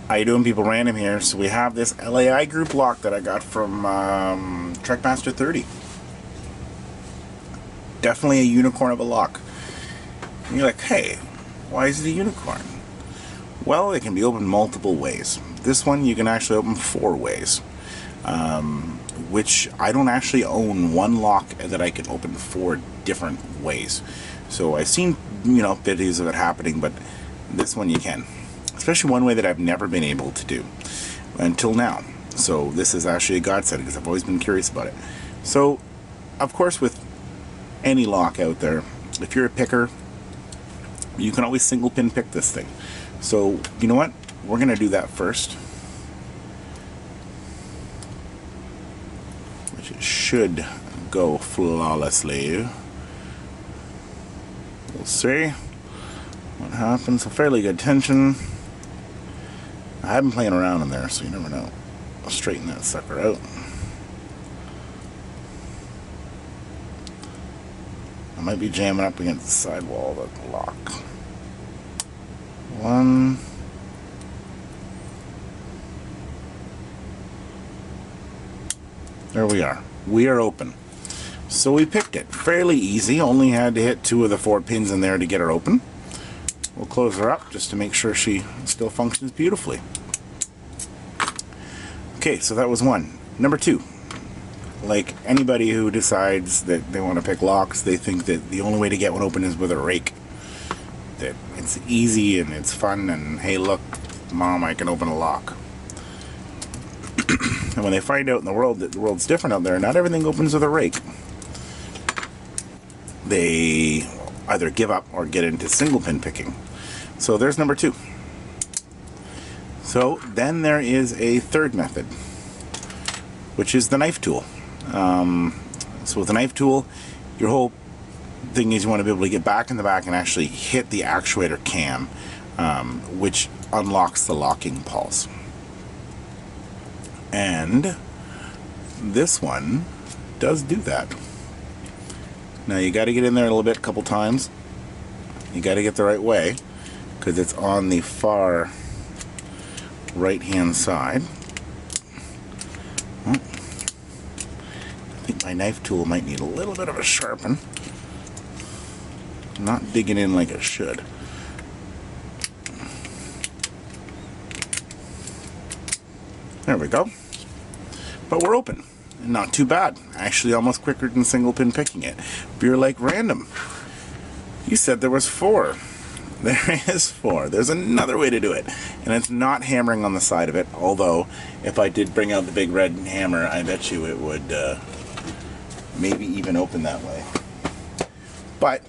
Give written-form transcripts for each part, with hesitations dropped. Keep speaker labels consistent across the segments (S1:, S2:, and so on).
S1: How you doing, people? Random here. So we have this LAI group lock that I got from Trekmaster 30. Definitely a unicorn of a lock. And you're like, hey, why is it a unicorn? Well, it can be opened multiple ways. This one you can actually open 4 ways. Which I don't actually own one lock that I can open 4 different ways. So I've seen, videos of it happening, but this one you can. Especially one way that I've never been able to do until now. So this is actually a godsend because I've always been curious about it. So, of course, with any lock out there, if you're a picker, you can always single pin pick this thing. So, you know what? We're going to do that first. Which it should go flawlessly. We'll see what happens. So fairly good tension. I have been playing around in there, so you never know. I'll straighten that sucker out. I might be jamming up against the sidewall of the lock. 1. There we are. We are open. So we picked it. Fairly easy. Only had to hit 2 of the 4 pins in there to get her open. We'll close her up just to make sure she still functions beautifully. Okay, so that was 1. Number 2. Like anybody who decides that they want to pick locks, they think that the only way to get one open is with a rake. That it's easy and it's fun and hey look, Mom, I can open a lock. And when they find out in the world that the world's different out there, not everything opens with a rake. They either give up or get into single pin picking. So there's number 2. So then there is a 3rd method, which is the knife tool. So with the knife tool, your whole thing is you want to be able to get back in the back and actually hit the actuator cam, which unlocks the locking pulse. And this one does do that. Now you got to get in there a little bit, a couple times. You got to get the right way because it's on the far right hand side. I think my knife tool might need a little bit of a sharpen. Not digging in like it should. There we go. But we're open. Not too bad. Actually almost quicker than single pin picking it. But you're like, random. You said there was 4. There is 4. There's another way to do it. And it's not hammering on the side of it. Although, if I did bring out the big red hammer, I bet you it would maybe even open that way. But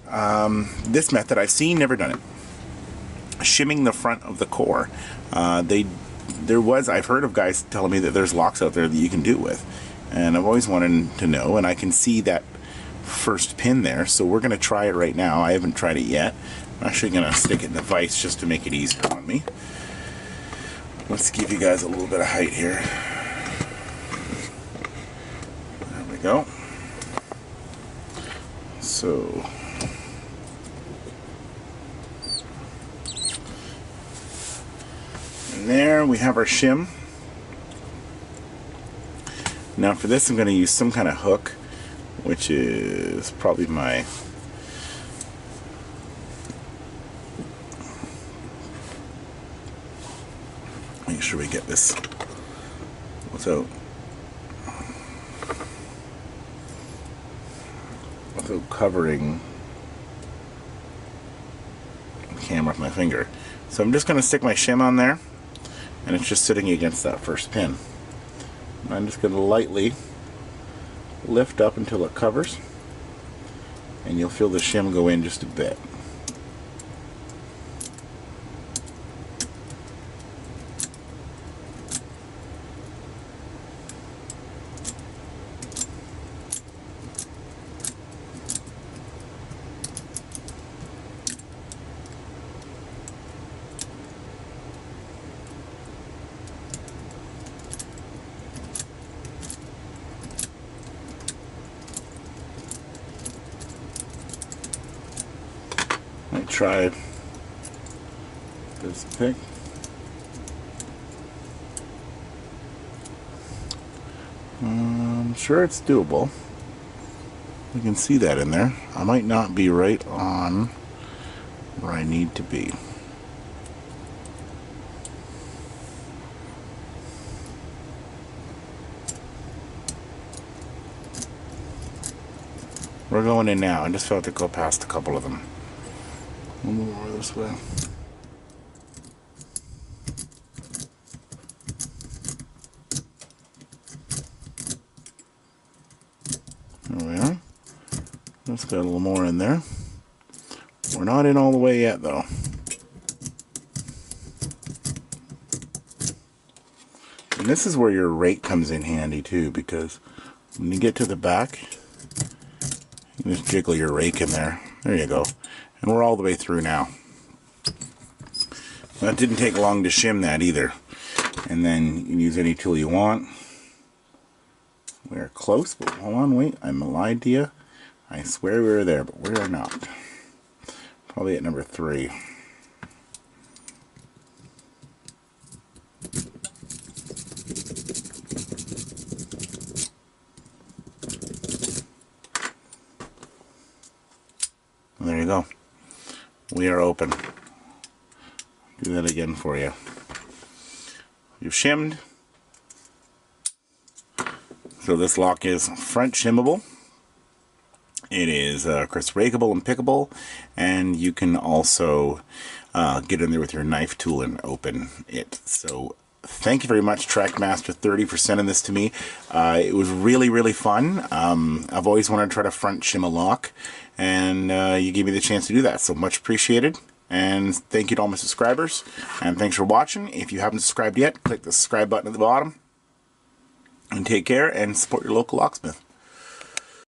S1: this method I've seen, never done it. Shimming the front of the core. I've heard of guys telling me that there's locks out there that you can do with. And I've always wanted to know, and I can see that first pin there, so we're going to try it right now. I haven't tried it yet. I'm actually going to stick it in the vise just to make it easier on me. Let's give you guys a little bit of height here. There we go. So and there we have our shim. Now for this I'm going to use some kind of hook, which is probably my make sure we get this without covering the camera with my finger. So I'm just going to stick my shim on there, and it's just sitting against that first pin. And I'm just going to lightly lift up until it covers, and you'll feel the shim go in just a bit. Try this pick. I'm sure it's doable. We can see that in there. I might not be right on where I need to be. We're going in now. I just felt to go past a couple of them. We'll move over this way. There we are. Let's got a little more in there. We're not in all the way yet, though. And this is where your rake comes in handy, too, because when you get to the back, you just jiggle your rake in there. There you go. And we're all the way through now. That didn't take long to shim that either. And then you can use any tool you want. We're close, but hold on, wait, I lied to you. I swear we were there, but we are not. Probably at number 3. There you go. We are open. Do that again for you. You've shimmed. So this lock is front shimmable. It is of course rakeable and pickable, and you can also get in there with your knife tool and open it. So thank you very much, Trackmaster 30, for sending this to me. It was really fun. I've always wanted to try to front shim a lock, and you gave me the chance to do that, so much appreciated. And thank you to all my subscribers, and thanks for watching. If you haven't subscribed yet, click the subscribe button at the bottom, and take care and support your local locksmith.